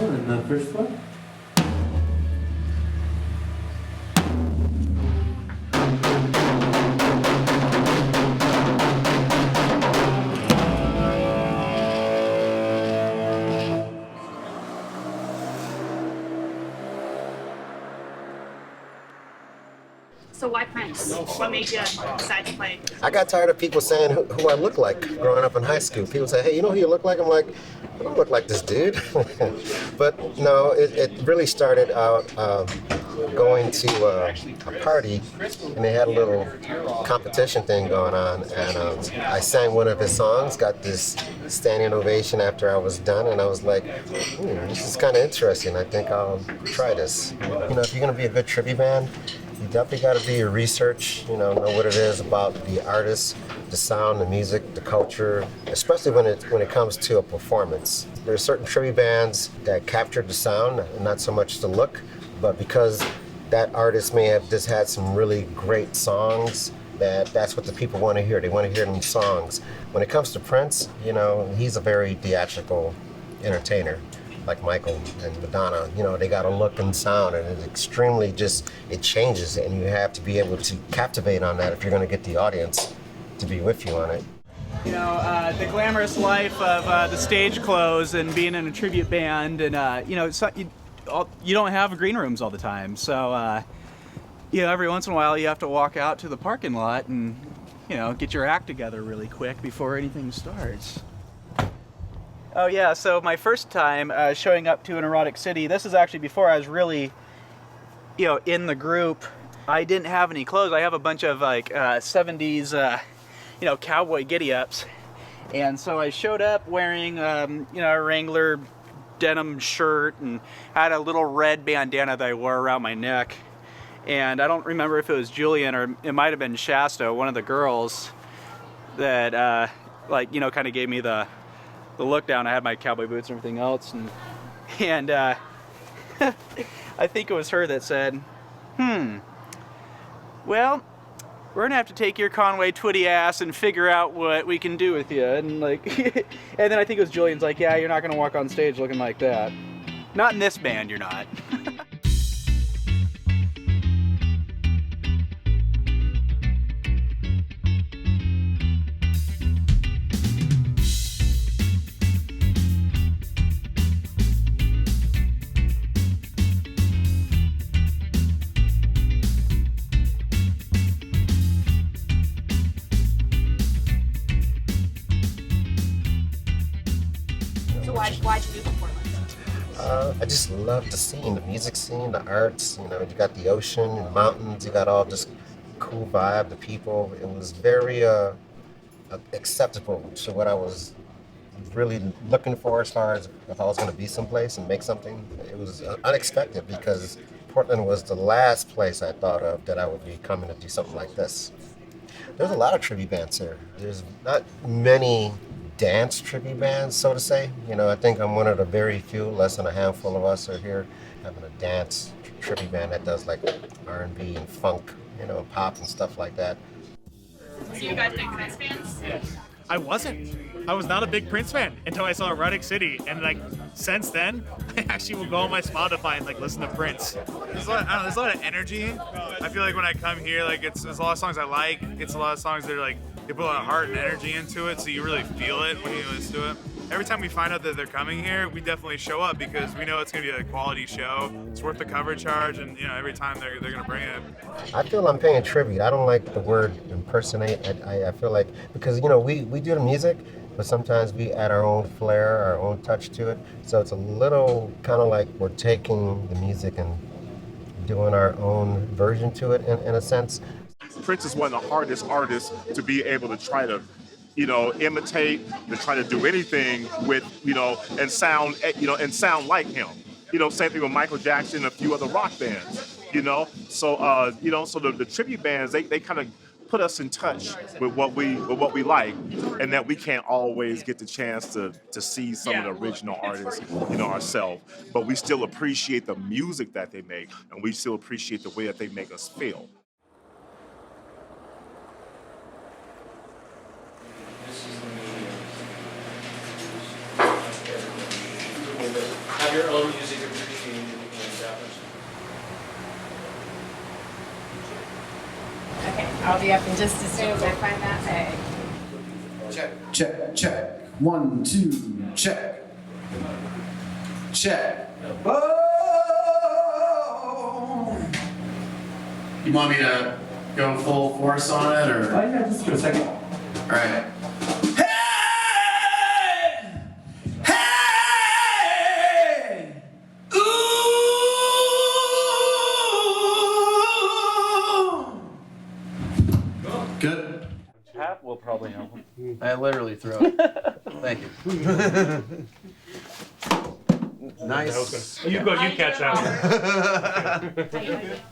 on the first floor. So why Prince? What made you decide to play? I got tired of people saying who I look like growing up in high school. People say, hey, you know who you look like? I'm like, I don't look like this dude. But no, it really started out going to a party, and they had a little competition thing going on, and I sang one of his songs, got this standing ovation after I was done, and I was like, this is kind of interesting. I think I'll try this. You know, if you're going to be a good tribute band, you definitely got to do your research, know what it is about the artist, the sound, the music, the culture, especially when it comes to a performance. There are certain tribute bands that capture the sound, not so much the look, but because that artist may have just had some really great songs, that's what the people want to hear. They want to hear them songs. When it comes to Prince, he's a very theatrical entertainer. Like Michael and Madonna, they got a look and sound, and it's extremely it changes, and you have to be able to captivate on that if you're going to get the audience to be with you on it. The glamorous life of the stage clothes and being in a tribute band, and you don't have green rooms all the time, so every once in a while you have to walk out to the parking lot and get your act together really quick before anything starts. Oh yeah, so my first time showing up to an Erotic City, this is actually before I was really, in the group. I didn't have any clothes. I have a bunch of 70s, cowboy giddy-ups. And so I showed up wearing, a Wrangler denim shirt, and had a little red bandana that I wore around my neck. And I don't remember if it was Julian or it might have been Shasta, one of the girls, that, kind of gave me the look down. I had my cowboy boots and everything else, and I think it was her that said, well, we're gonna have to take your Conway Twitty ass and figure out what we can do with you, and and then I think it was Julian's like, yeah, you're not gonna walk on stage looking like that. Not in this band, you're not. Why'd you move to Portland? I just love the scene, the music scene, the arts. You got the ocean, the mountains. You got all this cool vibe, the people. It was very acceptable to what I was really looking for as far as if I was going to be someplace and make something. It was unexpected because Portland was the last place I thought of that I would be coming to do something like this. There's a lot of tribute bands here. There's not many dance tribute bands, so to say. I think I'm one of the very few, less than a handful of us are here having a dance tribute band that does like R&B and funk, pop and stuff like that. So you guys big Prince fans? I wasn't. I was not a big Prince fan until I saw Erotic City, and since then, I actually will go on my Spotify and listen to Prince. There's a lot of energy. I feel like when I come here, it's a lot of songs I like. It's a lot of songs that are they put a lot of heart and energy into it, so you really feel it when you listen to it. Every time we find out that they're coming here, we definitely show up because we know it's going to be a quality show. It's worth the cover charge, and every time they're going to bring it. I feel I'm paying tribute. I don't like the word impersonate. I feel like, because we do the music, but sometimes we add our own flair, our own touch to it. So it's a little kind of like we're taking the music and doing our own version to it in a sense. Prince is one of the hardest artists to be able to try to, imitate, to try to do anything with, and sound like him. Same thing with Michael Jackson and a few other rock bands. So the tribute bands, they kind of put us in touch with what we like, and that we can't always get the chance to see some of the original artists, ourselves. But we still appreciate the music that they make, and we still appreciate the way that they make us feel. have your own music appreciating and Zeppelin. Okay, I'll be up in just as soon as I find that bag. Check. 1, 2, check. Oh! You want me to go full force on it, or? Yeah, just for a second. All right. Good. Pat will probably help him. I literally throw it. Thank you. Nice. You go, you catch that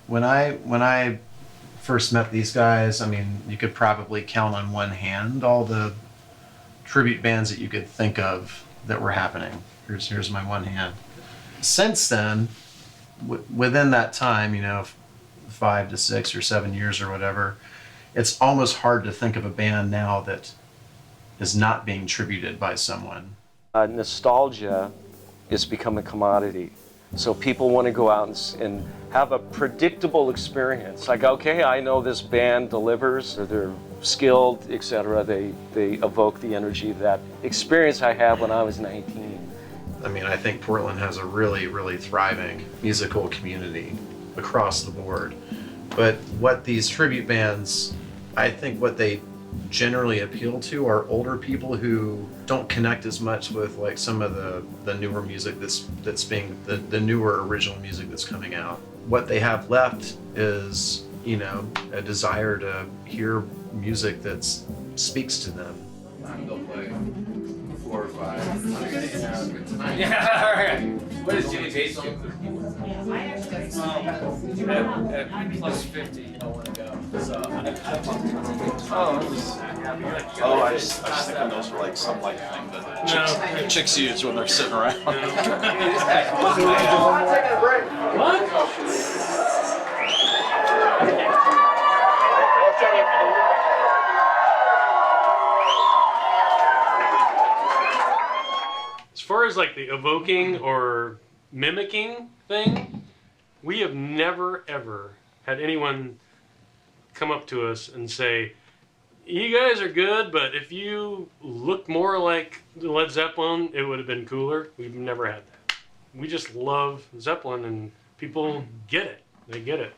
one. When I first met these guys, I mean, you could probably count on one hand all the tribute bands that you could think of that were happening. Here's my one hand. Since then, within that time, 5 to 6 or 7 years or whatever, it's almost hard to think of a band now that is not being tributed by someone. Nostalgia has become a commodity. So people want to go out and have a predictable experience. Like, okay, I know this band delivers, or they're skilled, etc. They evoke the energy, that experience I had when I was 19. I mean, I think Portland has a really, really thriving musical community across the board. But what these tribute bands, I think what they generally appeal to are older people who don't connect as much with like some of the newer music that's being the newer original music that's coming out. What they have left is, a desire to hear music that speaks to them. They'll play 4 or 5. Yeah, all right. What is Jimmy Bass on? At plus 50, I want to go. So, I just think those were like some like thing that chicks use when they're sitting around. What? As far as like the evoking or mimicking thing, we have never ever had anyone come up to us and say, you guys are good, but if you looked more like Led Zeppelin, it would have been cooler. We've never had that. We just love Zeppelin, and people get it. They get it.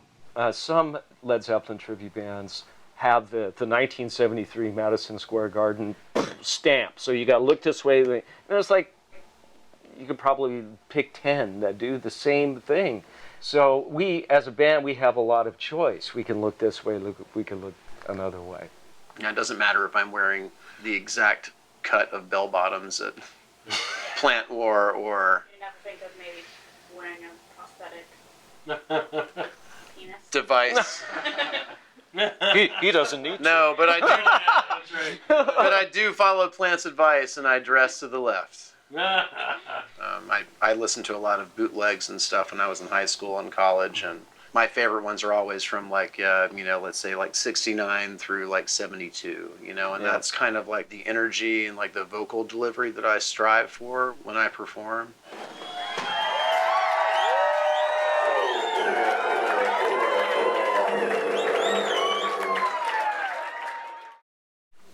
Some Led Zeppelin tribute bands have the 1973 Madison Square Garden stamp. So you got to look this way. And it's like, you could probably pick 10 that do the same thing. So we, as a band, we have a lot of choice. We can look this way, we can look another way. It doesn't matter if I'm wearing the exact cut of bell bottoms that Plant wore, or You never think of maybe wearing a prosthetic penis? device. He doesn't need to. No, but I do. That's right. But I do follow Plant's advice, and I dress to the left. I listened to a lot of bootlegs and stuff when I was in high school and college, and my favorite ones are always from like, let's say like 69 through like 72, and that's kind of like the energy and like the vocal delivery that I strive for when I perform.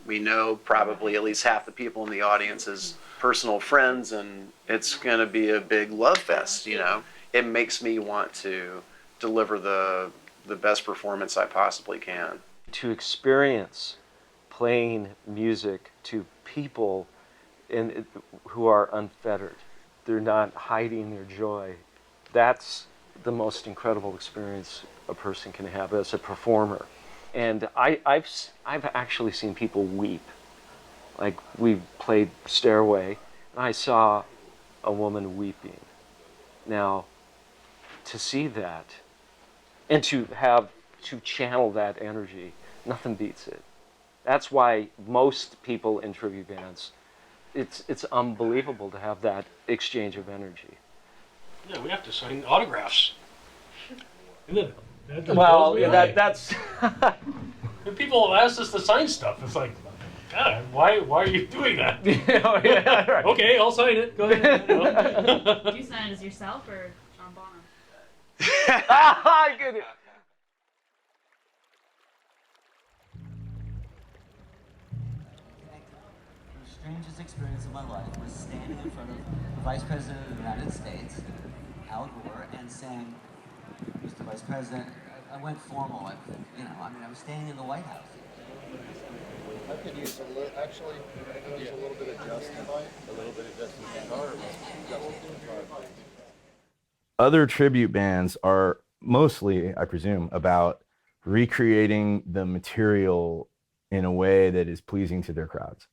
We know probably at least half the people in the audience as personal friends, and it's going to be a big love fest, It makes me want to deliver the best performance I possibly can. To experience playing music to people who are unfettered. They're not hiding their joy. That's the most incredible experience a person can have as a performer. And I've actually seen people weep. Like, we played Stairway, and I saw a woman weeping. Now, to see that, and to channel that energy, nothing beats it. That's why most people in tribute bands, it's unbelievable to have that exchange of energy. Yeah, we have to sign autographs. Well, that's... When people have asked us to sign stuff, it's like, God, why are you doing that? Oh, yeah, right. Okay, I'll sign it. Go ahead. Do you sign it as yourself or John Bonham? Good. The strangest experience of my life was standing in front of the Vice President of the United States, Al Gore, and saying, Mr. Vice President, I went formal. I was standing in the White House. I could use a little, actually, I could use a little bit of Justin, a little bit of Justin's guitar, Justin's guitar. Other tribute bands are mostly, I presume, about recreating the material in a way that is pleasing to their crowds,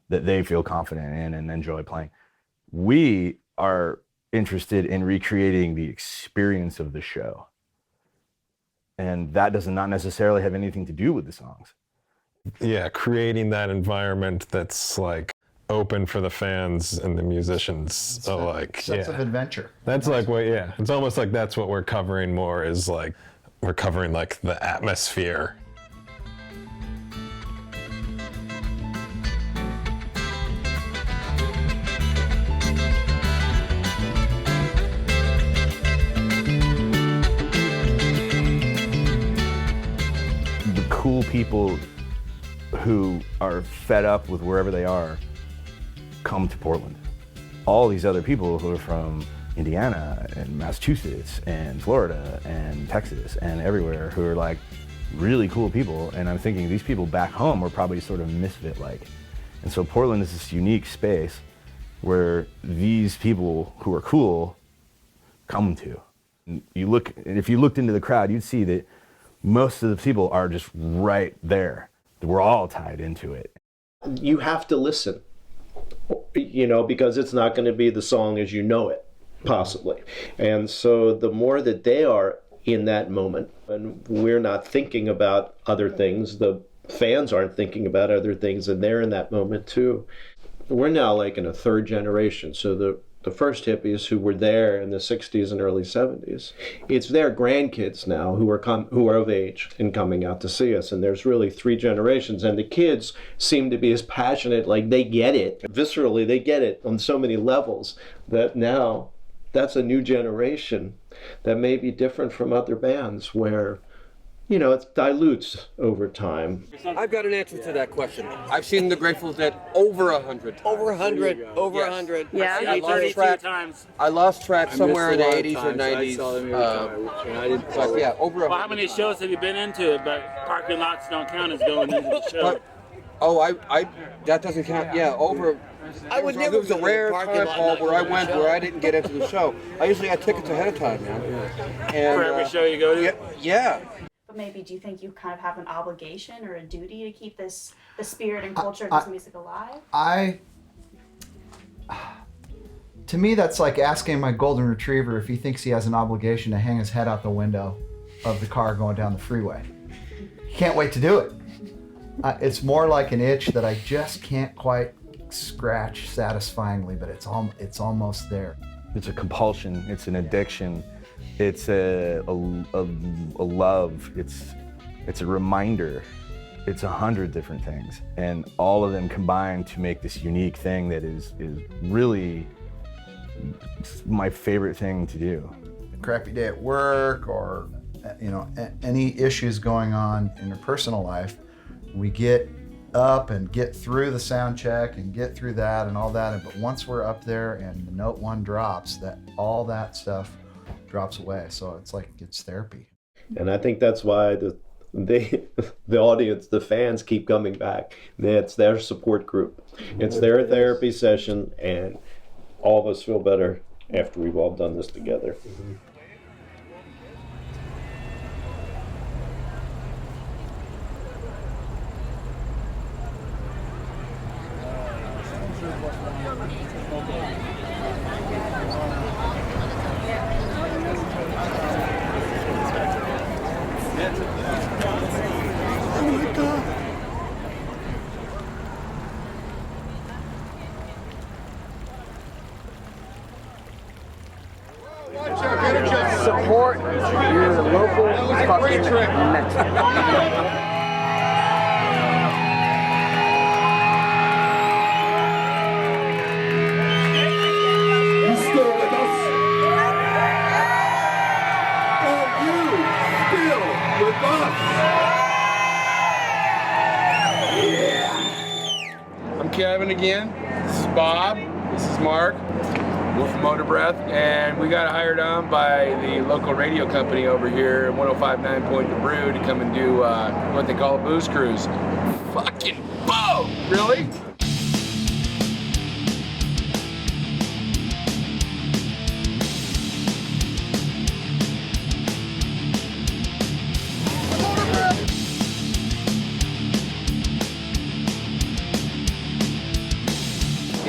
that they feel confident in and enjoy playing. We are interested in recreating the experience of the show. And that does not necessarily have anything to do with the songs. Yeah, creating that environment that's like open for the fans and the musicians alike. Sense of adventure. That's like what, yeah. It's almost like that's what we're covering more, is like we're covering like the atmosphere. The cool people who are fed up with wherever they are come to Portland. All these other people who are from Indiana and Massachusetts and Florida and Texas and everywhere, who are like really cool people, and I'm thinking these people back home are probably sort of misfit-like. And so Portland is this unique space where these people who are cool come to. And if you looked into the crowd, you'd see that most of the people are just right there. We're all tied into it. You have to listen, because it's not going to be the song as you know it, possibly. And so the more that they are in that moment, and we're not thinking about other things, the fans aren't thinking about other things, and they're in that moment too. We're now like in a third generation, so the first hippies who were there in the 60s and early 70s, it's their grandkids now who are of age and coming out to see us. And there's really three generations. And the kids seem to be as passionate, like they get it. Viscerally, they get it on so many levels that now that's a new generation that may be different from other bands where, it dilutes over time. I've got an answer to that question. I've seen the Grateful Dead over 100. Over 100. Over 100. Yeah. I lost track. I lost track somewhere in the 80s or 90s. But yeah, over 100. Well, how many shows have you been into? But parking lots don't count as going into the show. That doesn't count. Yeah, over. There was a rare time, Paul, where I didn't get into the show. I usually had tickets ahead of time, man. And, for every show you go to? Yeah. But maybe do you think you kind of have an obligation or a duty to keep the spirit and culture of this music alive? To me, that's like asking my golden retriever if he thinks he has an obligation to hang his head out the window of the car going down the freeway. He can't wait to do it. It's more like an itch that I just can't quite scratch satisfyingly, but it's almost there. It's a compulsion. It's an addiction. It's a love. It's a reminder. It's 100 different things, and all of them combine to make this unique thing that is really my favorite thing to do. A crappy day at work, or any issues going on in your personal life, we get up and get through the sound check and get through that and all that. But once we're up there and the note one drops, all that stuff drops away. So it's like it's therapy. And I think that's why the audience, the fans keep coming back. It's their support group. It's their therapy session, and all of us feel better after we've all done this together. Support your local fucking metal. Bob. This is Mark. We're from Motorbreath, and we got hired on by the local radio company over here, 105.9 Point the Brew, to come and do what they call a booze cruise. Fucking boat! Really?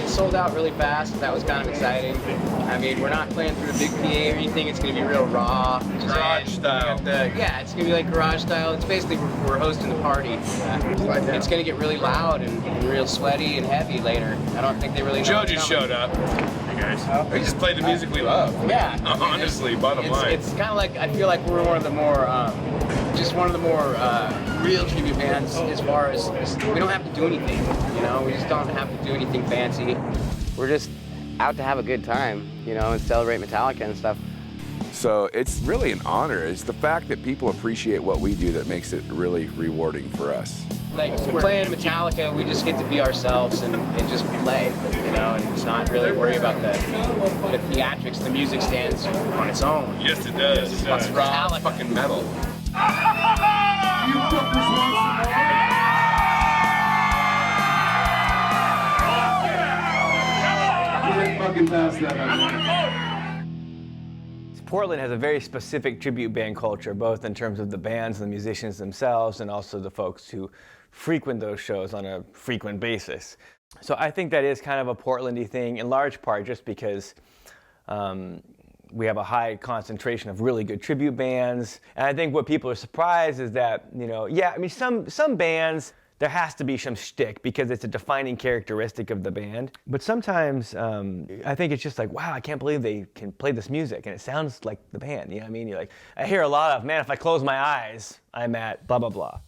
Sold out really fast. That was kind of exciting. I mean, we're not playing through a big PA or anything. It's going to be real raw. Garage style. Yeah, it's going to be like garage style. It's basically we're hosting the party. It's going to get really loud and real sweaty and heavy later. I don't think they really know. Joe just showed up. Hey guys. We just played the music we love. Yeah. Honestly, bottom line. It's kind of like, I feel like we're one of the more, real tribute bands as far as we don't have to do anything, you know? We just don't have to do anything fancy. We're just out to have a good time, you know, and celebrate Metallica and stuff. So it's really an honor. It's the fact that people appreciate what we do that makes it really rewarding for us. Like, we're playing Metallica, we just get to be ourselves and just play, you know, and just not really worry about the theatrics. The music stands on its own. Yes, it does. It's raw, fucking metal. Portland has a very specific tribute band culture, both in terms of the bands and the musicians themselves, and also the folks who frequent those shows on a frequent basis. So I think that is kind of a Portlandy thing, in large part just because we have a high concentration of really good tribute bands. And I think what people are surprised is that, you know, yeah, I mean, some bands, there has to be some shtick because it's a defining characteristic of the band. But sometimes I think it's just like, wow, I can't believe they can play this music and it sounds like the band. You know what I mean? You're like, I hear a lot of, man, if I close my eyes, I'm at blah, blah, blah.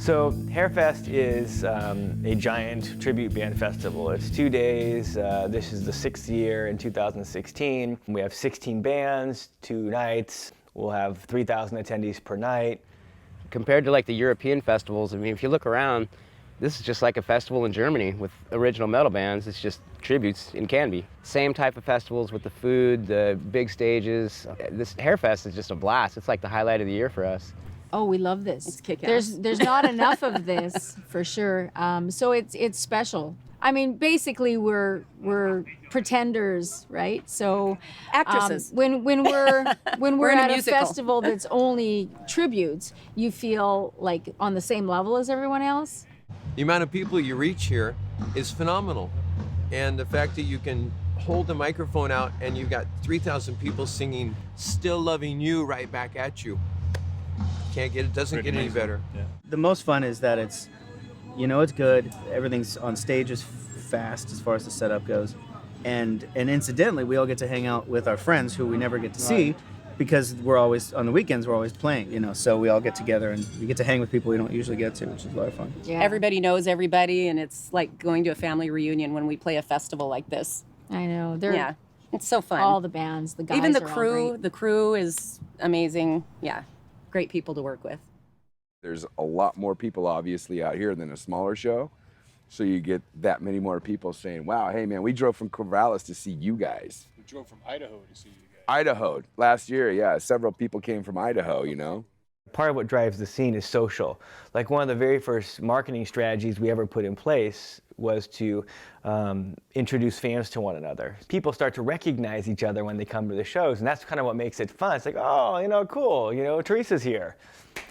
So Hairfest is a giant tribute band festival. It's 2 days. This is the 6th year in 2016. We have 16 bands, 2 nights. We'll have 3,000 attendees per night. Compared to like the European festivals, I mean, if you look around, this is just like a festival in Germany with original metal bands. It's just tributes in Canby. Same type of festivals with the food, the big stages. This Hairfest is just a blast. It's like the highlight of the year for us. Oh, we love this. It's kick-ass. There's not enough of this for sure. So it's special. I mean, basically we're pretenders, right? So actresses. When we're We're in a at a musical. festival that's only tributes, you feel like on the same level as everyone else. The amount of people you reach here is phenomenal. And the fact that you can hold the microphone out and you've got 3,000 people singing Still Loving You right back at you. Doesn't get any better. Yeah. The most fun is that it's good. Everything's on stage is fast as far as the setup goes. And incidentally, we all get to hang out with our friends who we never get to see because we're always, on the weekends, we're always playing, you know, so we all get together and we get to hang with people we don't usually get to, which is a lot of fun. Yeah. Everybody knows everybody, and it's like going to a family reunion when we play a festival like this. I know. Yeah, it's so fun. All the bands, the guys Even the are all crew. great. The crew is amazing. Yeah, great people to work with. There's a lot more people obviously out here than a smaller show. So you get that many more people saying, wow, hey man, we drove from Corvallis to see you guys. We drove from Idaho to see you guys. Idaho, last year, yeah, several people came from Idaho, you know? Part of what drives the scene is social. Like one of the very first marketing strategies we ever put in place was to introduce fans to one another. People start to recognize each other when they come to the shows, and that's kind of what makes it fun. It's like, oh, you know, cool, you know, Teresa's here.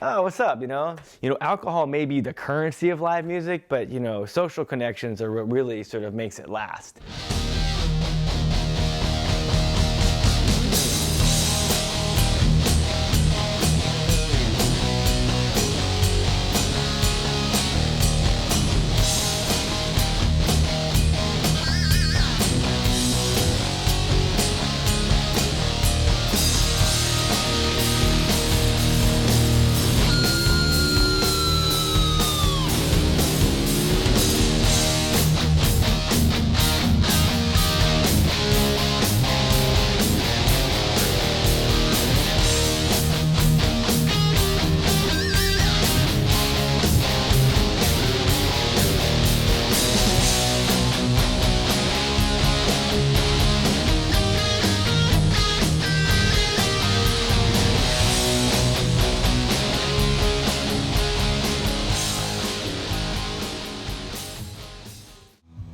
Oh, what's up, you know? You know, alcohol may be the currency of live music, but, you know, social connections are what really sort of makes it last.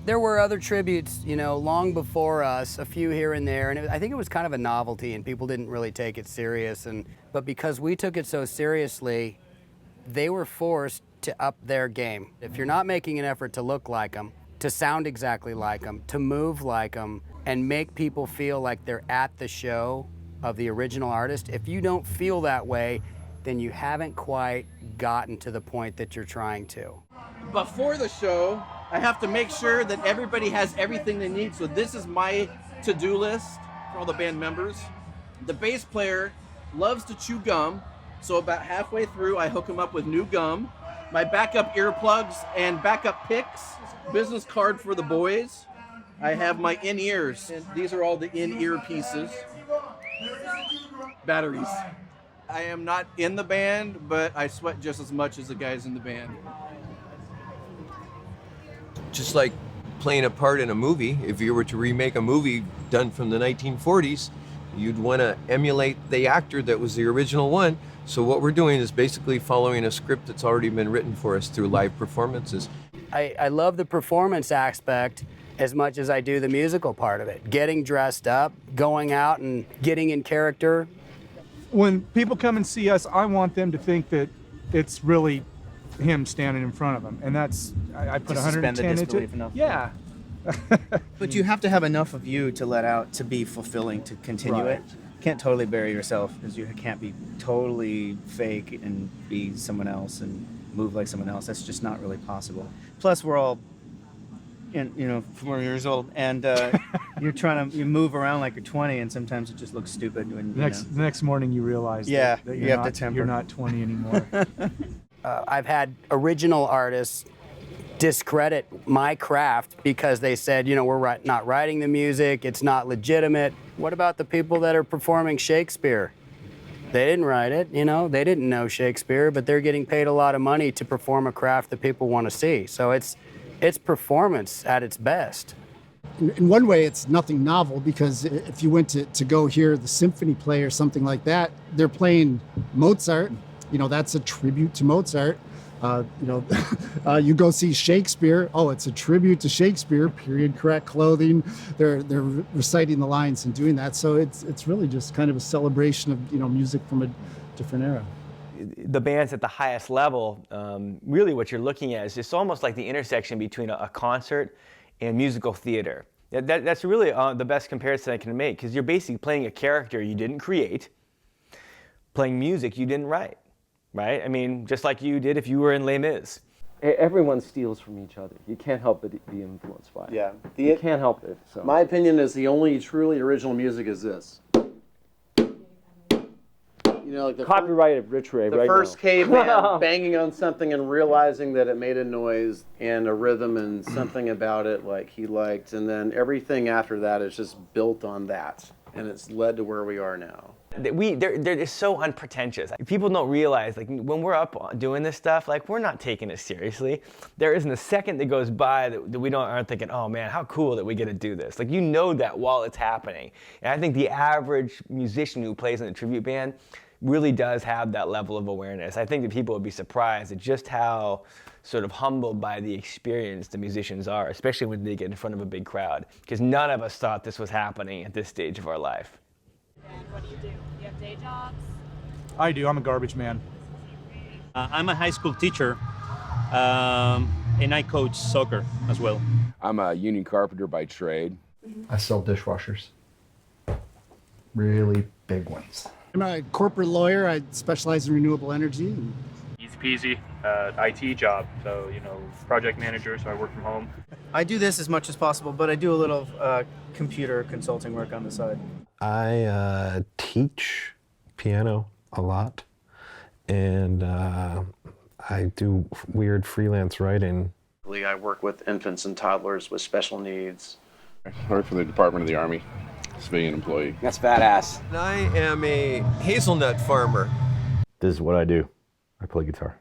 There were other tributes, you know, long before us, a few here and there, and I think it was kind of a novelty, and people didn't really take it serious. But because we took it so seriously, they were forced to up their game. If you're not making an effort to look like them, to sound exactly like them, to move like them, and make people feel like they're at the show of the original artist, if you don't feel that way, then you haven't quite gotten to the point that you're trying to. Before the show, I have to make sure that everybody has everything they need. So this is my to-do list for all the band members. The bass player loves to chew gum, so about halfway through, I hook him up with new gum. My backup earplugs and backup picks, business card for the boys. I have my in-ears, and these are all the in-ear pieces. Batteries. I am not in the band, but I sweat just as much as the guys in the band. Just like playing a part in a movie, if you were to remake a movie done from the 1940s, you'd want to emulate the actor that was the original one. So what we're doing is basically following a script that's already been written for us through live performances. I love the performance aspect as much as I do the musical part of it. Getting dressed up, going out and getting in character. When people come and see us, I want them to think that it's really him standing in front of them, and that's I put 110 into it. Yeah. But you have to have enough of you to let out to be fulfilling, to continue Right. it. You can't totally bury yourself, because you can't be totally fake and be someone else and move like someone else. That's just not really possible. Plus, we're all, 4 years old, and you move around like you're 20, and sometimes it just looks stupid when The next morning you realize that you have to temper. you're not 20 anymore. I've had original artists discredit my craft because they said, we're not writing the music, it's not legitimate. What about the people that are performing Shakespeare? They didn't write it, they didn't know Shakespeare, but they're getting paid a lot of money to perform a craft that people want to see. So it's performance at its best. In one way, it's nothing novel, because if you went to go hear the symphony play or something like that, they're playing Mozart. That's a tribute to Mozart. You go see Shakespeare. Oh, it's a tribute to Shakespeare. Period. Correct clothing. They're reciting the lines and doing that. So it's really just kind of a celebration of music from a different era. The bands at the highest level, really what you're looking at is just almost like the intersection between a concert and musical theater. That's really the best comparison I can make, because you're basically playing a character you didn't create, playing music you didn't write, right? I mean, just like you did if you were in Les Mis. Everyone steals from each other. You can't help but be influenced by it. Yeah. You can't help it. So. My opinion is the only truly original music is this. Like the Copyrighted Rich Ray The right first now. caveman banging on something and realizing that it made a noise and a rhythm and something about it like he liked, and then everything after that is just built on that, and it's led to where we are now. They're just so unpretentious. People don't realize, like, when we're up doing this stuff, like, we're not taking it seriously. There isn't a second that goes by that we aren't thinking, oh man, how cool that we get to do this. Like, that while it's happening. And I think the average musician who plays in a tribute band really does have that level of awareness. I think that people would be surprised at just how sort of humbled by the experience the musicians are, especially when they get in front of a big crowd, because none of us thought this was happening at this stage of our life. What do? Do you have day jobs? I do. I'm a garbage man. I'm a high school teacher, and I coach soccer as well. I'm a union carpenter by trade. I sell dishwashers. Really big ones. I'm a corporate lawyer. I specialize in renewable energy. Easy peasy, IT job. So, project manager, so I work from home. I do this as much as possible, but I do a little computer consulting work on the side. I teach piano a lot, and I do weird freelance writing. I work with infants and toddlers with special needs. I work for the Department of the Army, civilian employee. That's badass. I am a hazelnut farmer. This is what I do. I play guitar.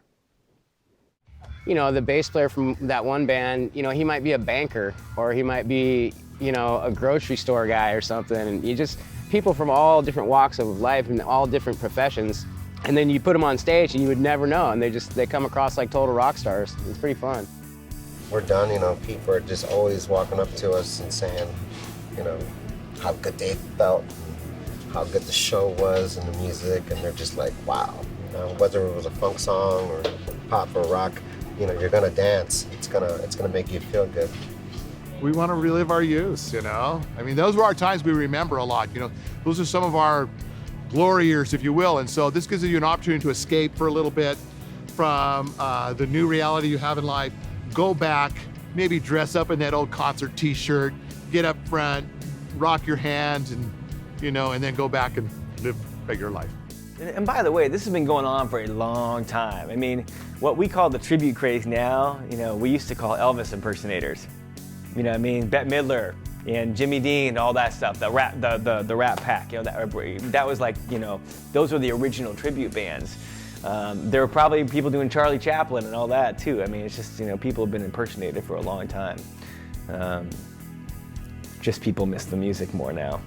The bass player from that one band, he might be a banker, or he might be, a grocery store guy or something. And people from all different walks of life and all different professions. And then you put them on stage and you would never know. And they come across like total rock stars. It's pretty fun. we're done, you know, people are just always walking up to us and saying, you know, how good they felt, how good the show was and the music, and they're just like, wow. You know, whether it was a funk song or pop or rock, you know, you're gonna dance. It's gonna make you feel good. We want to relive our youth, you know? I mean, those were our times we remember a lot, you know? Those are some of our glory years, if you will, and so this gives you an opportunity to escape for a little bit from the new reality you have in life, go back, maybe dress up in that old concert t-shirt, get up front, rock your hands, and, you know, and then go back and live regular life. And by the way, this has been going on for a long time. I mean, what we call the tribute craze now, you know, we used to call Elvis impersonators. You know what I mean? Bette Midler and Jimmy Dean, all that stuff, the Rat Pack, you know, that was like, you know, those were the original tribute bands. There were probably people doing Charlie Chaplin and all that too. I mean, it's just, you know, people have been impersonated for a long time. Just people miss the music more now.